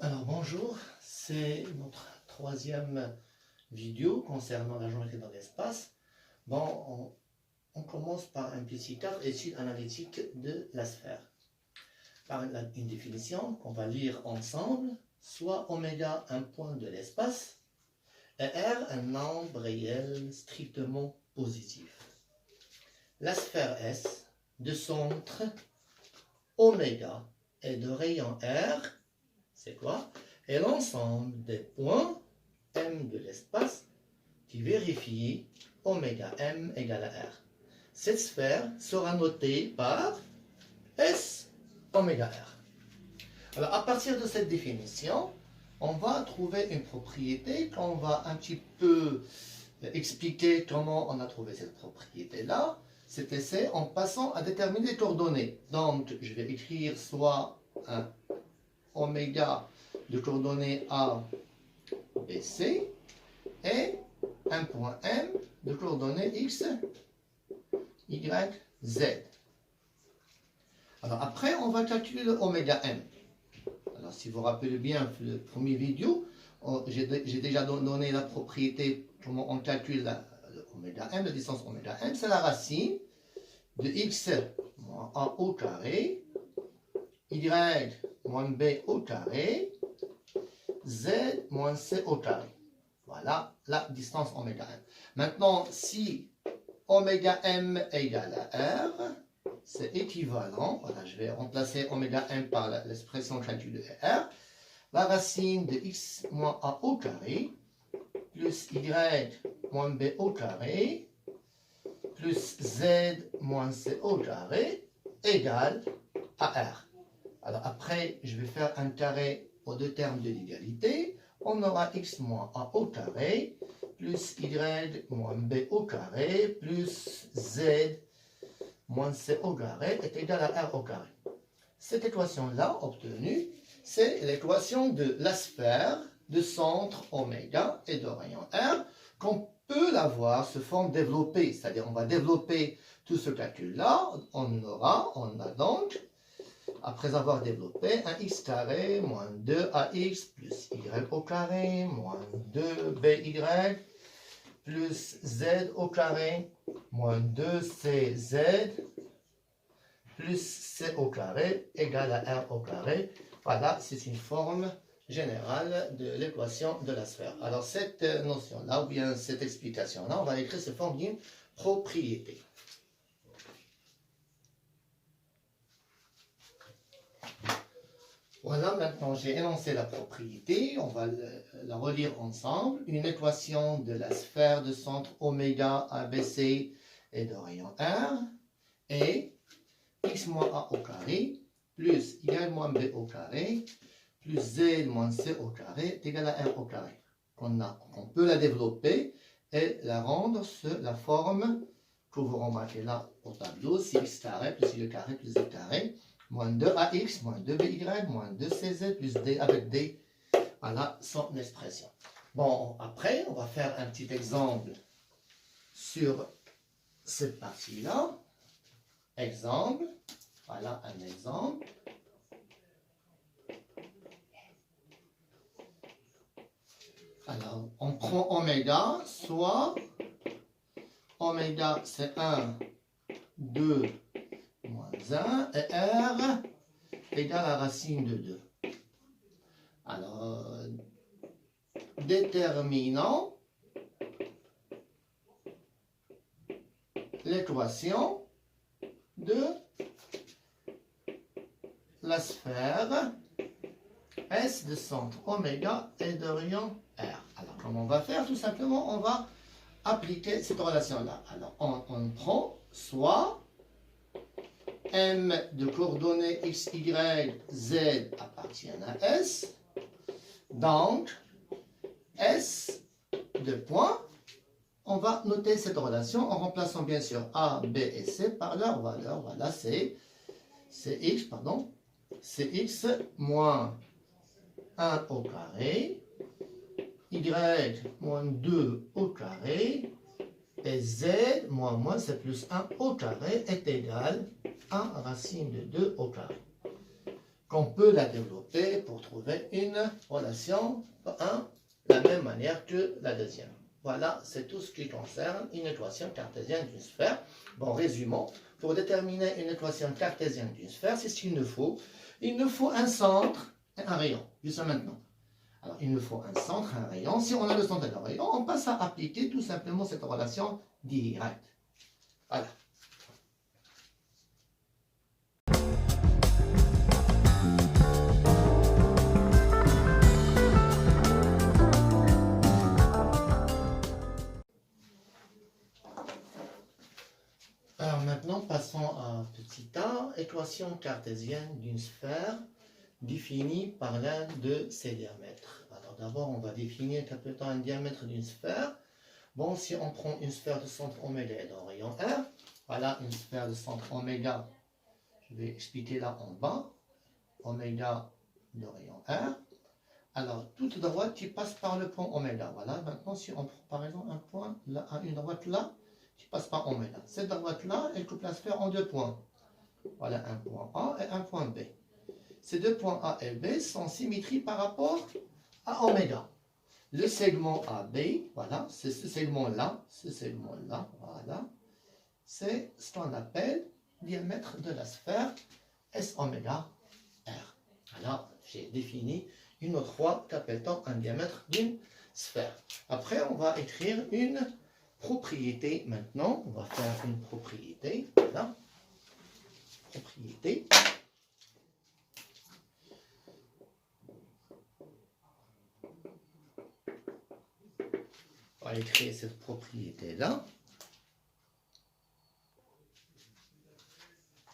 Alors bonjour, c'est notre troisième vidéo concernant la géométrie dans l'espace. On commence par un petit cadre étude analytique de la sphère. Par une définition qu'on va lire ensemble, soit oméga un point de l'espace et R un nombre réel strictement positif. La sphère S de centre oméga et de rayon R, c'est quoi? Et l'ensemble des points M de l'espace qui vérifie oméga M égale à R. Cette sphère sera notée par S oméga R. Alors à partir de cette définition, on va trouver une propriété qu'on va un petit peu expliquer comment on a trouvé cette propriété-là. C'est en passant à déterminer les coordonnées. Donc je vais écrire soit un oméga de coordonnées A, B, C et un point M de coordonnées X, Y, Z. Alors après, on va calculer le oméga M. Alors si vous vous rappelez bien le premier vidéo, j'ai déjà donné la propriété, comment on calcule le oméga M, la distance oméga M, c'est la racine de X moins A au carré, Y moins B au carré, Z moins C au carré. Voilà la distance oméga M. Maintenant, si oméga M égale à R, c'est équivalent, voilà, je vais remplacer oméga M par l'expression calculée de R, la racine de X moins A au carré, plus Y moins B au carré, plus Z moins C au carré, égale à R. Alors après, je vais faire un carré aux deux termes de l'égalité. On aura x moins a au carré, plus y moins b au carré, plus z moins c au carré est égal à r au carré. Cette équation-là obtenue, c'est l'équation de la sphère de centre oméga et de rayon r, qu'on peut l'avoir sous forme développée. C'est-à-dire, on va développer tout ce calcul-là. On a donc, après avoir développé, un x carré moins 2ax plus y au carré moins 2by plus z au carré moins 2cz plus c au carré égale à r au carré. Voilà, c'est une forme générale de l'équation de la sphère. Alors cette notion-là, ou bien cette explication-là, on va l'écrire sous forme d'une propriété. Voilà, maintenant j'ai énoncé la propriété, on va la relire ensemble. Une équation de la sphère de centre oméga ABC et de rayon R est x moins a au carré plus y moins b au carré plus z moins c au carré est égal à r au carré. On peut la développer et la rendre sur la forme que vous remarquez là au tableau, c'est x carré plus y carré plus z carré moins 2ax, moins 2by, moins 2cz, plus d avec d. Voilà son expression. Bon, après, on va faire un petit exemple sur cette partie-là. Exemple. Voilà un exemple. Alors, on prend oméga, soit oméga c'est 1, 2, moins 1, et R égale à racine de 2. Alors, déterminons l'équation de la sphère S de centre oméga et de rayon R. Alors, comment on va faire? Tout simplement, on va appliquer cette relation-là. Alors, on prend soit M de coordonnées x, y, z appartiennent à S. Donc, S de points, on va noter cette relation en remplaçant bien sûr A, B et C par leur valeur. Voilà, c'est x, pardon. C'est x moins 1 au carré, y moins 2 au carré, et z moins c'est plus 1 au carré est égal à racine de 2 au carré. qu'on peut la développer pour trouver une relation de la même manière que la deuxième. Voilà, c'est tout ce qui concerne une équation cartésienne d'une sphère. Bon, résumons. Pour déterminer une équation cartésienne d'une sphère, c'est ce qu'il nous faut. Il nous faut un centre et un rayon, jusqu'à maintenant. Alors, il nous faut un centre et un rayon. Si on a le centre et le rayon, on passe à appliquer tout simplement cette relation directe. Voilà. Alors maintenant, passons à petit a, équation cartésienne d'une sphère définie par l'un de ses diamètres. Alors d'abord, on va définir quelque temps un diamètre d'une sphère. Bon, si on prend une sphère de centre oméga et d'un rayon R, voilà une sphère de centre oméga, je vais expliquer là en bas, oméga de rayon R. Alors, toute droite qui passe par le point oméga. Voilà, maintenant si on prend par exemple un point là, une droite là, qui passe par oméga. Cette droite-là, elle coupe la sphère en deux points. Voilà un point A et un point B. Ces deux points A et B sont symétries par rapport à oméga. Le segment AB, voilà, c'est ce segment-là, voilà, c'est ce qu'on appelle le diamètre de la sphère S oméga R. Alors, j'ai défini une autre fois qu'appelle-t-on un diamètre d'une sphère. Après, on va écrire une propriété maintenant. On va faire une propriété. Voilà. Propriété. On va écrire cette propriété-là.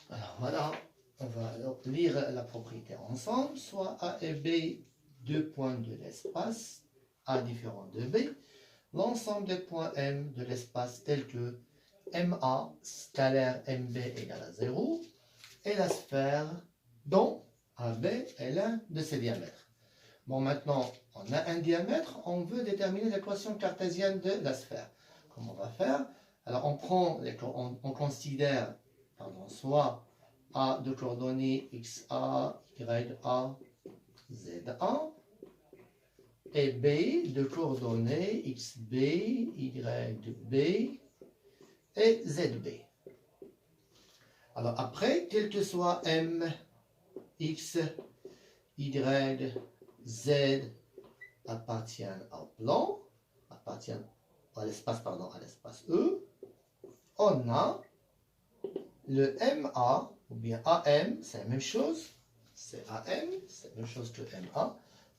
Alors voilà, on va lire la propriété ensemble. Soit A et B, deux points de l'espace, A différent de B. L'ensemble des points M de l'espace tels que MA scalaire MB égale à 0 et la sphère dont AB est l'un de ses diamètres. Bon, maintenant, on a un diamètre, on veut déterminer l'équation cartésienne de la sphère. Comment on va faire? Alors, on considère soit A de coordonnées XA, YA, ZA, et B de coordonnées XB, YB et ZB. Alors après, quel que soit M, X, Y, Z appartiennent au plan, appartiennent à l'espace, à l'espace E, on a le MA ou bien AM, c'est la même chose, c'est AM, c'est la même chose que MA,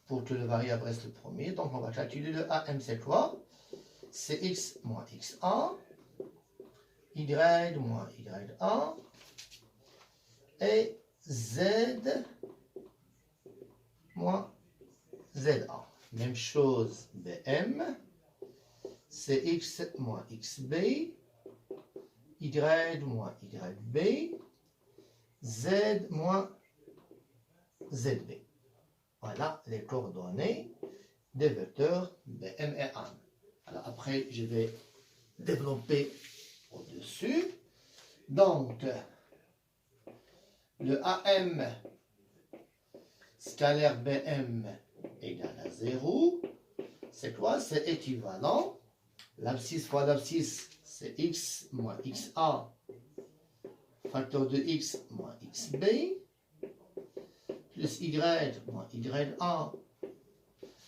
pour que le variable reste le premier. Donc on va calculer le AM, c'est quoi? C'est X moins XA, Y moins YA, et Z moins ZA. Même chose, BM, c'est X moins XB, Y moins YB, Z moins ZB. Voilà les coordonnées des vecteurs BM et AM. Alors après, je vais développer au-dessus. Donc, le AM scalaire BM égale à 0. C'est quoi? C'est équivalent. L'abscisse fois l'abscisse, c'est X moins XA, facteur de X moins XB, plus Y moins YA,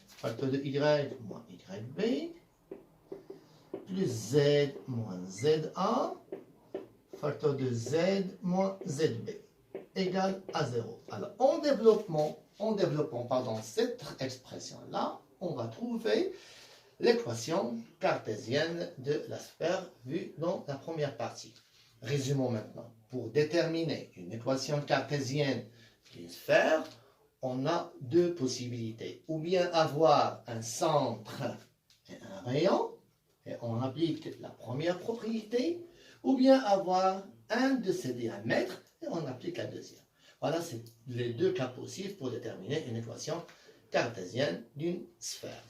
facteur de Y moins YB, plus Z moins ZA, facteur de Z moins ZB, égale à 0. Alors, en développant cette expression-là, on va trouver l'équation cartésienne de la sphère vue dans la première partie. Résumons maintenant. Pour déterminer une équation cartésienne d'une sphère, on a deux possibilités. Ou bien avoir un centre et un rayon, et on applique la première propriété, ou bien avoir un de ses diamètres, et on applique la deuxième. Voilà, c'est les deux cas possibles pour déterminer une équation cartésienne d'une sphère.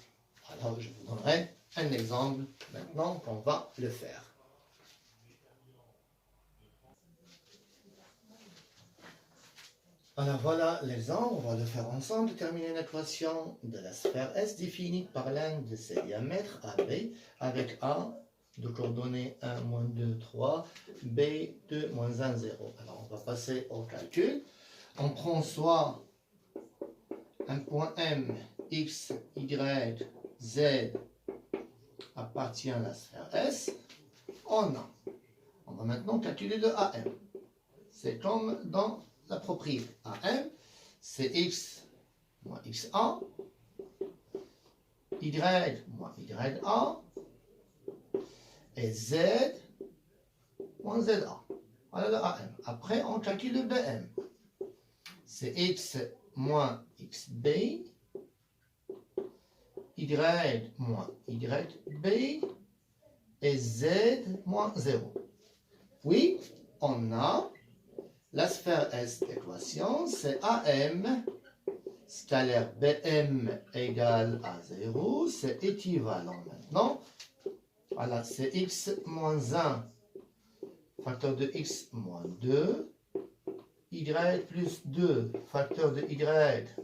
Alors, je vous donnerai un exemple maintenant qu'on va le faire. Alors voilà l'exemple, on va le faire ensemble, déterminer une équation de la sphère S définie par l'un de ses diamètres AB avec A de coordonnées 1, moins 2, 3, B, 2, moins 1, 0. Alors on va passer au calcul. On prend soit un point M, X, Y, Z appartient à la sphère S en A. On va maintenant calculer le AM. C'est comme dans la propriété. AM, c'est X moins XA, Y moins YA, et Z moins ZA. Voilà le AM. Après, on calcule le BM. C'est X moins XB, Y moins YB, et Z moins 0. Oui, on a la sphère S d'équation, c'est AM scalaire BM égale à 0, c'est équivalent maintenant. Voilà, c'est X moins 1, facteur de X moins 2, Y plus 2, facteur de Y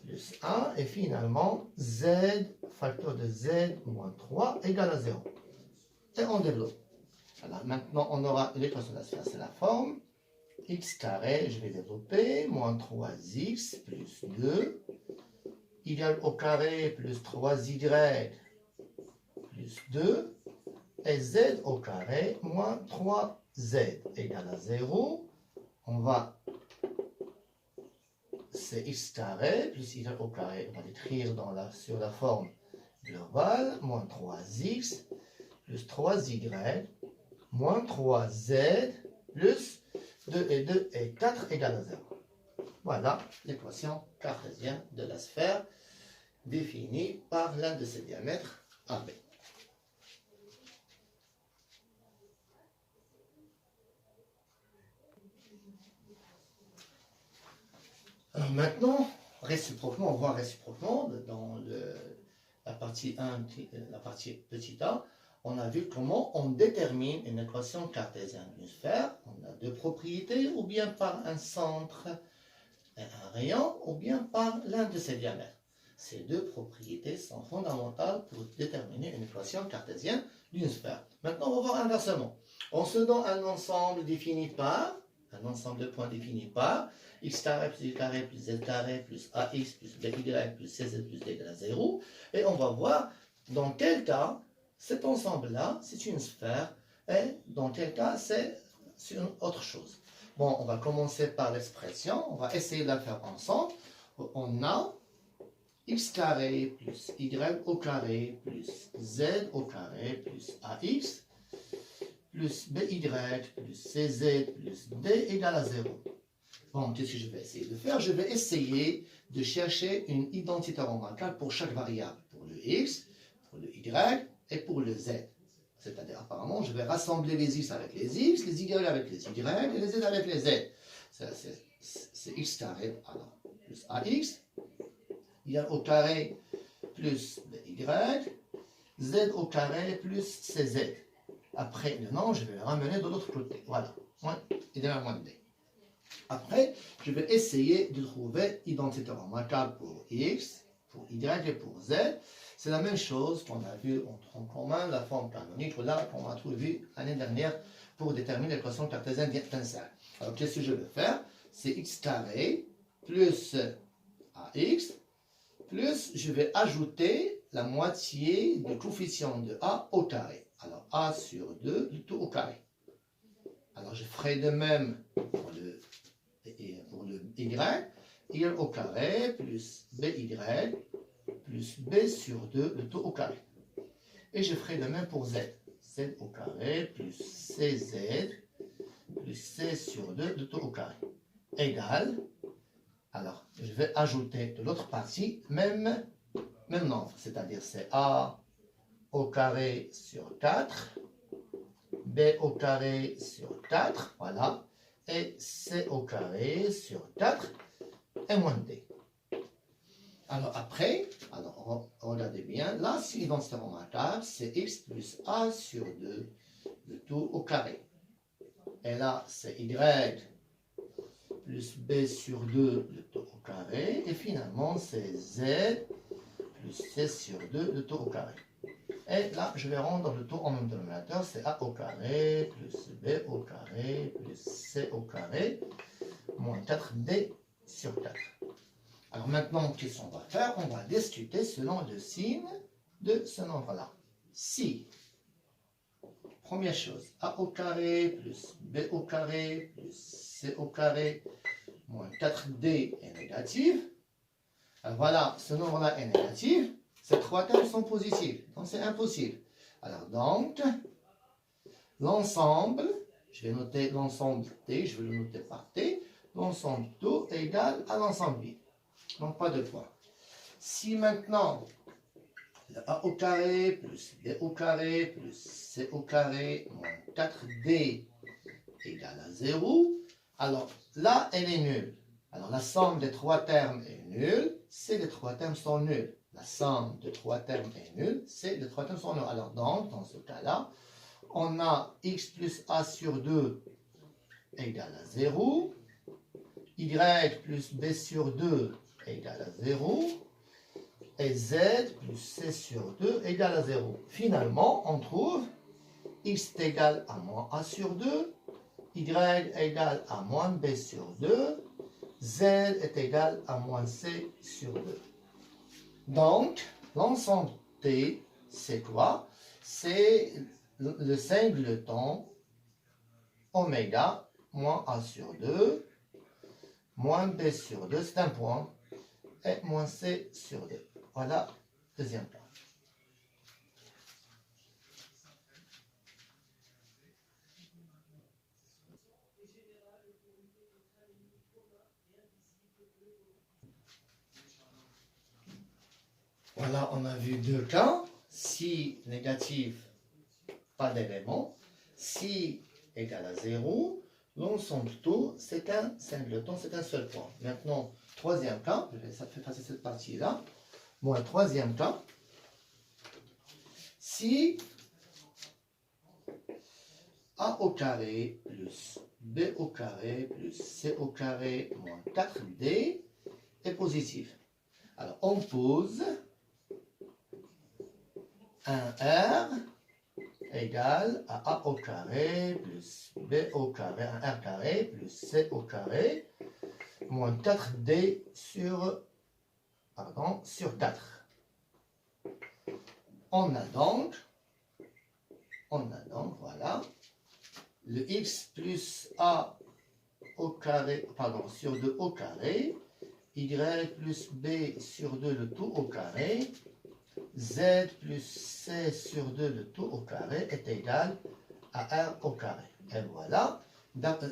plus 1, et finalement Z, facteur de Z moins 3 égale à 0. Et on développe. Voilà, maintenant on aura l'équation de la sphère, c'est la forme. X carré, je vais développer, moins 3x plus 2, y au carré plus 3y plus 2, et z au carré moins 3z égale à 0. On va, c'est x carré plus y au carré, on va l'écrire sur la forme globale, moins 3x plus 3y moins 3z plus 2 et 2 et 4 égale à 0. Voilà l'équation cartésienne de la sphère définie par l'un de ses diamètres AB. Alors maintenant, réciproquement, on voit réciproquement dans la partie 1, la partie petit a, on a vu comment on détermine une équation cartésienne d'une sphère. On a deux propriétés, ou bien par un centre et un rayon, ou bien par l'un de ses diamètres. Ces deux propriétés sont fondamentales pour déterminer une équation cartésienne d'une sphère. Maintenant, on va voir inversement. On se donne un ensemble défini par, un ensemble de points définis par x carré plus y carré plus z carré plus ax plus by plus cz plus d égale à 0. Et on va voir dans quel cas cet ensemble-là, c'est une sphère, et dans quel cas, c'est une autre chose. Bon, on va commencer par l'expression, on va essayer de la faire ensemble. On a x carré plus y au carré plus z au carré plus ax plus by plus cz plus d égale à 0. Bon, qu'est-ce que je vais essayer de faire? Je vais essayer de chercher une identité remarquable pour chaque variable, pour le x, pour le y et pour le z. C'est-à-dire, apparemment, je vais rassembler les x avec les x, les y avec les y et les z avec les z. C'est x carré, alors, plus ax, y au carré plus by, z au carré plus cz. Après, maintenant, je vais le ramener de l'autre côté. Voilà, moins d. Après, je vais essayer de trouver identité remarquable pour x, pour y et pour z. C'est la même chose qu'on a vu en commun, la forme canonique, là, qu'on a trouvé l'année dernière pour déterminer l'équation cartésienne différentielle. Alors, qu'est-ce que je vais faire? C'est x carré plus ax, plus je vais ajouter la moitié du coefficient de a au carré. Alors, a sur 2, le tout au carré. Alors, je ferai de même pour le y au carré plus by plus b sur 2, le tout au carré. Et je ferai de même pour z. Z au carré plus cz plus c sur 2, le tout au carré. Égal. Alors, je vais ajouter de l'autre partie même nombre. C'est-à-dire c'est a au carré sur 4, b au carré sur 4, voilà. Et c au carré sur 4 et moins d. Alors après, regardez bien, là, si l'identité remarquable, c'est x plus a sur 2, le tout au carré. Et là, c'est y plus B sur 2, le taux au carré. Et finalement, c'est Z plus C sur 2, le taux au carré. Et là, je vais rendre le taux en même dénominateur. C'est A au carré plus B au carré plus C au carré moins 4D sur 4. Alors maintenant, qu'est-ce qu'on va faire? On va discuter selon le signe de ce nombre-là. Si, première chose, A au carré plus B au carré plus C au carré moins 4D est négatif. Alors voilà, ce nombre-là est négatif. Ces trois termes sont positifs, donc c'est impossible. Alors donc, l'ensemble, je vais noter l'ensemble T, je vais le noter par T, l'ensemble taux est égal à l'ensemble vide. Donc pas de point. Si maintenant, le A au carré plus B au carré plus C au carré moins 4D égale à 0, alors là, elle est nulle. Alors la somme des trois termes est nulle, si les trois termes sont nuls. La somme de trois termes est nulle, si les trois termes sont nuls. Alors donc, dans ce cas-là, on a x plus a sur 2 égale à 0, y plus b sur 2 égale à 0, et z plus c sur 2 égale à 0. Finalement, on trouve x est égal à moins a sur 2, y égale à moins b sur 2, z est égal à moins c sur 2. Donc, l'ensemble T, c'est quoi? C'est le singleton oméga moins A sur 2, moins B sur 2, c'est un point, et moins C sur 2. Voilà, deuxième point. Voilà, on a vu deux cas. Si négatif, pas d'élément. Si égale à 0, l'ensemble taux, c'est un singleton, c'est un seul point. Maintenant, troisième cas, je vais effacer cette partie-là. Bon, troisième cas, si A au carré plus B au carré plus C au carré moins 4D est positif. Alors, on pose un R égale à A au carré plus B au carré, un R carré plus C au carré moins 4D sur 4. On a donc, voilà, le x plus A au carré, sur 2 au carré, y plus B sur 2 le tout au carré, z plus c sur 2 le tout au carré est égal à r au carré. Et voilà,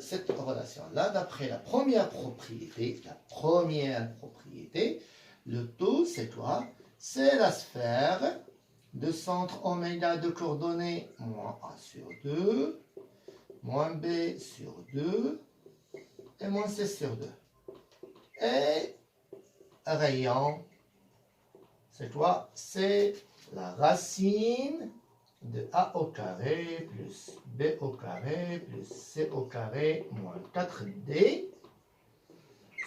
cette relation-là, d'après la première propriété, le tout, c'est quoi? C'est la sphère de centre oméga de coordonnées moins a sur 2, moins b sur 2, et moins c sur 2. Et rayon, c'est quoi? C'est la racine de a au carré plus b au carré plus c au carré moins 4d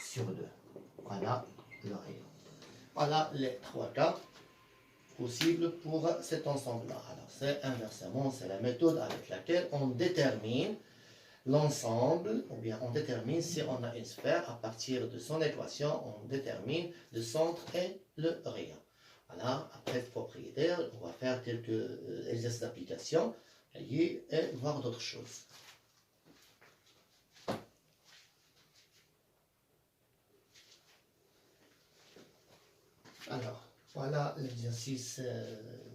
sur 2. Voilà le rayon. Voilà les trois cas possibles pour cet ensemble-là. Alors c'est inversement, c'est la méthode avec laquelle on détermine l'ensemble, ou bien on détermine si on a une sphère, à partir de son équation, on détermine le centre et le rayon. Voilà, après propriétaire, on va faire quelques exercices d'application et voir d'autres choses. Alors, voilà l'exercice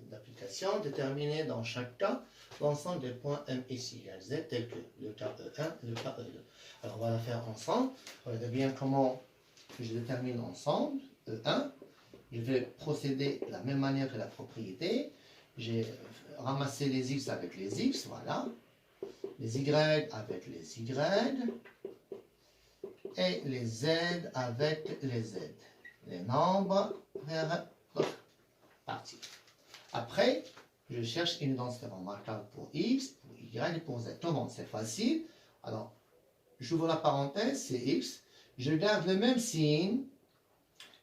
d'application. Déterminer dans chaque cas l'ensemble des points M ici égale Z, tel que le cas E1 et le cas E2. Alors, on va la faire ensemble. Regardez bien comment je détermine l'ensemble E1. Je vais procéder de la même manière que la propriété. J'ai ramassé les X avec les X, voilà. Les Y avec les Y. Et les Z avec les Z. Les nombres vers l'autre partie. Après, je cherche une densité remarquable pour X, pour Y et pour Z. Comment? C'est facile. Alors, j'ouvre la parenthèse, c'est X. Je garde le même signe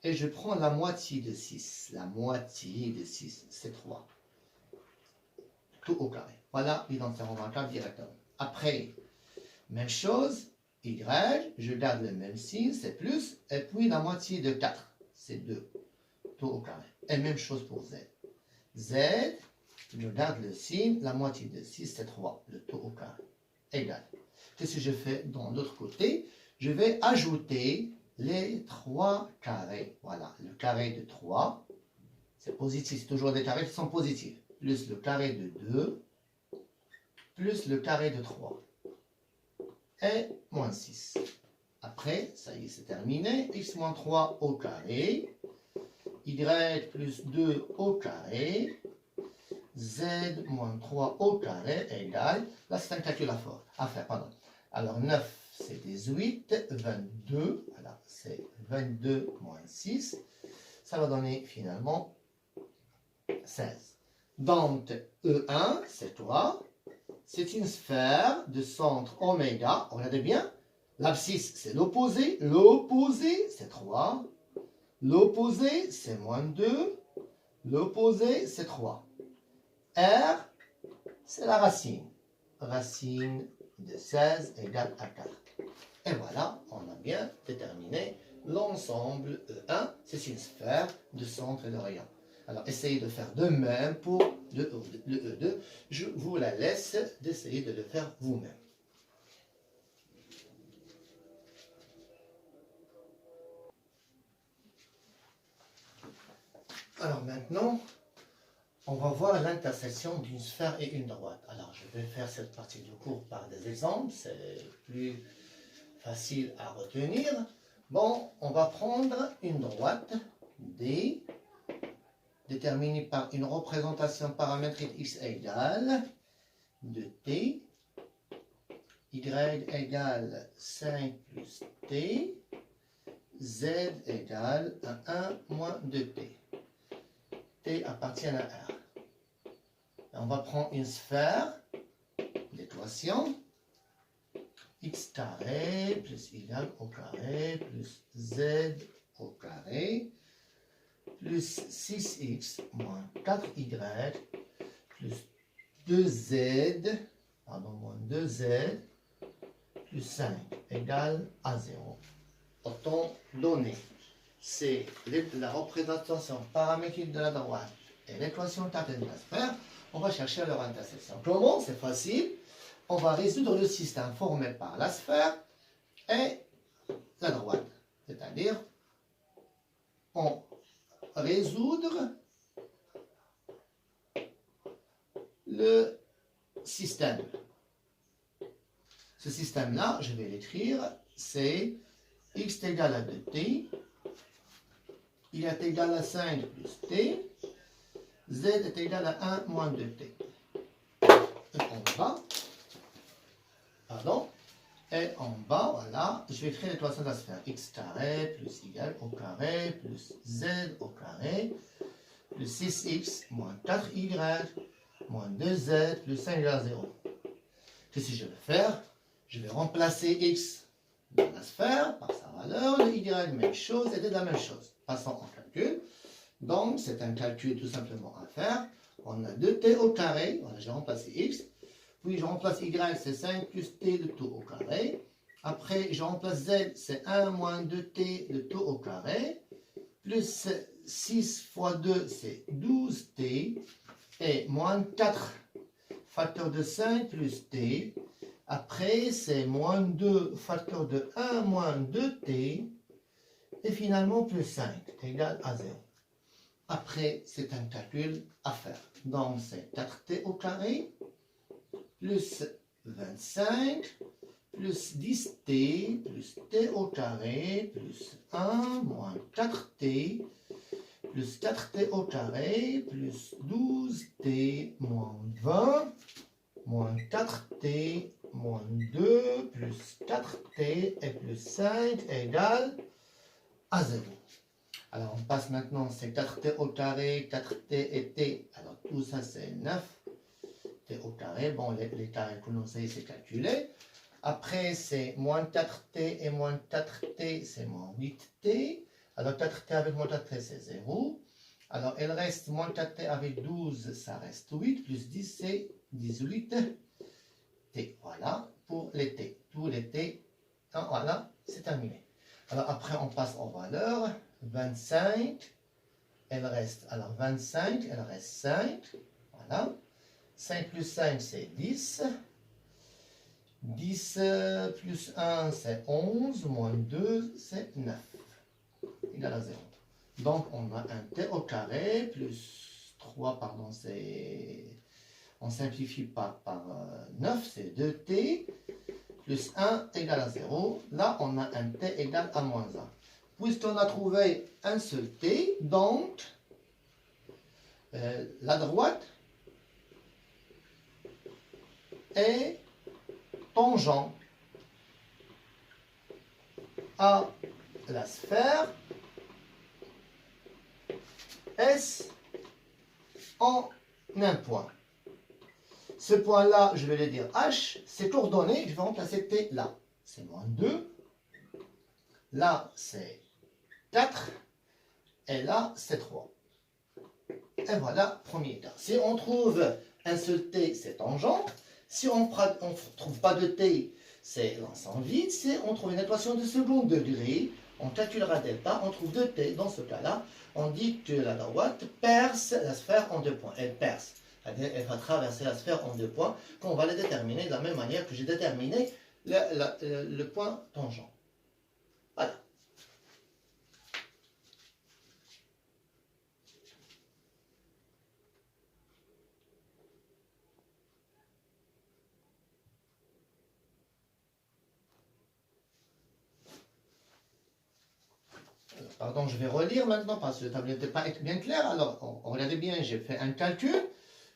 et je prends la moitié de 6. La moitié de 6, c'est 3. Tout au carré. Voilà l'identité remarquable directement. Après, même chose, y, je garde le même signe, c'est plus, et puis la moitié de 4, c'est 2. Tout au carré. Et même chose pour z. Z, je garde le signe, la moitié de 6, c'est 3. Le tout au carré. Égal. Qu'est-ce que je fais dans l'autre côté? Je vais ajouter les 3 carrés. Voilà, le carré de 3, c'est positif, c'est toujours des carrés qui sont positifs. Plus le carré de 2, plus le carré de 3. Et moins 6. Après, ça y est, c'est terminé. X moins 3 au carré. Y plus 2 au carré. Z moins 3 au carré égale. Là, c'est un calcul à faire. Pardon. Alors, 9, c'est 18. 22, voilà, c'est 22 moins 6. Ça va donner finalement 16. Donc, E1, c'est toi. C'est une sphère de centre oméga. Regardez bien. L'abscisse, c'est l'opposé. L'opposé, c'est 3. L'opposé, c'est moins 2. L'opposé, c'est 3. R, c'est la racine. Racine de 16 égale à 4. Et voilà, on a bien déterminé l'ensemble E1. C'est une sphère de centre et de rayon. Alors, essayez de faire de même pour le E2. Je vous la laisse d'essayer de le faire vous-même. Alors maintenant, on va voir l'intersection d'une sphère et une droite. Alors, je vais faire cette partie du cours par des exemples. C'est plus facile à retenir. Bon, on va prendre une droite D, déterminée par une représentation paramétrique x égale de t, y égale 5 plus t, z égale à 1 moins 2t. T appartient à R. Et on va prendre une sphère d'équation x carré plus y au carré plus z au carré plus 6x moins 4y plus 2z, moins 2z plus 5 égale à 0. Autant donné. C'est la représentation paramétrique de la droite et l'équation cartésienne de la sphère. On va chercher leur intersection. Comment? C'est facile. On va résoudre le système formé par la sphère et la droite. C'est-à-dire, on résoudre le système. Ce système-là, je vais l'écrire, c'est x est égal à 2t, y est égal à 5 plus t, z est égal à 1 moins 2t. En bas, et en bas, voilà, je vais écrire l'équation de la sphère. X carré plus y au carré plus z au carré plus 6x moins 4y moins 2z plus 5 égale à 0. Qu'est-ce que je vais faire? Je vais remplacer x dans la sphère par sa valeur, le y, même chose, et de la même chose. Passons en calcul. Donc, c'est un calcul tout simplement à faire. On a 2t au carré, voilà, j'ai remplacé x. Puis je remplace y, c'est 5 plus t, le tout au carré. Après, je remplace z, c'est 1 moins 2t, le tout au carré. Plus 6 fois 2, c'est 12t. Et moins 4, facteur de 5 plus t. Après, c'est moins 2, facteur de 1 moins 2t. Et finalement, plus 5, égale à 0. Après, c'est un calcul à faire. Donc, c'est 4t au carré, plus 25, plus 10t, plus t au carré, plus 1, moins 4t, plus 4t au carré, plus 12t, moins 20, moins 4t, moins 2, plus 4t, et plus 5 égale à 0. Alors, on passe maintenant, c'est 4t au carré, 4t et t. Alors, tout ça, c'est 9t au carré. Bon, les carrés que l'on sait, c'est calculé. Après, c'est moins 4t et moins 4t, c'est moins 8t. Alors, 4t avec moins 4t, c'est 0. Alors, il reste moins 4t avec 12, ça reste 8. Plus 10, c'est 18t. Voilà, pour les t. Tous les t. Voilà, c'est terminé. Alors, après, on passe aux valeurs. 25, elle reste. Alors, 25, elle reste 5. Voilà. 5 plus 5, c'est 10. 10 plus 1, c'est 11. Moins 2, c'est 9. Égal à 0. Donc, on a un t au carré plus 3, pardon, c'est... On simplifie par 9, c'est 2t. Plus 1 égale à 0. Là, on a un t égal à moins 1. Puisqu'on a trouvé un seul t, donc, la droite est tangent à la sphère S en un point. Ce point-là, je vais le dire H, c'est coordonné, je vais remplacer T là. C'est moins 2. Là, c'est 4. Et là, c'est 3. Et voilà, premier cas. Si on trouve un seul T, c'est tangent. Si on ne trouve pas de T, c'est l'ensemble vide. Si on trouve une équation de second degré, on calculera delta, on trouve 2T. Dans ce cas-là, on dit que la droite perce la sphère en 2 points. Elle perce. Elle va traverser la sphère en 2 points, qu'on va les déterminer de la même manière que j'ai déterminé le point tangent. Voilà. Pardon, je vais relire maintenant parce que le tableau n'était pas bien clair. Alors, regardez bien, j'ai fait un calcul.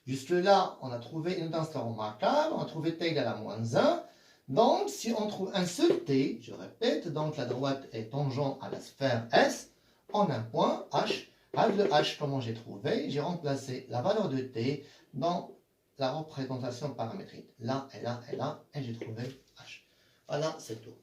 Jusque-là, on a trouvé une densité remarquable, on a trouvé t égale à moins 1. Donc, si on trouve un seul t, je répète, donc la droite est tangent à la sphère S en un point H. Avec le H, comment j'ai trouvé? J'ai remplacé la valeur de t dans la représentation paramétrique. Là, et là, et là, et j'ai trouvé H. Voilà, c'est tout.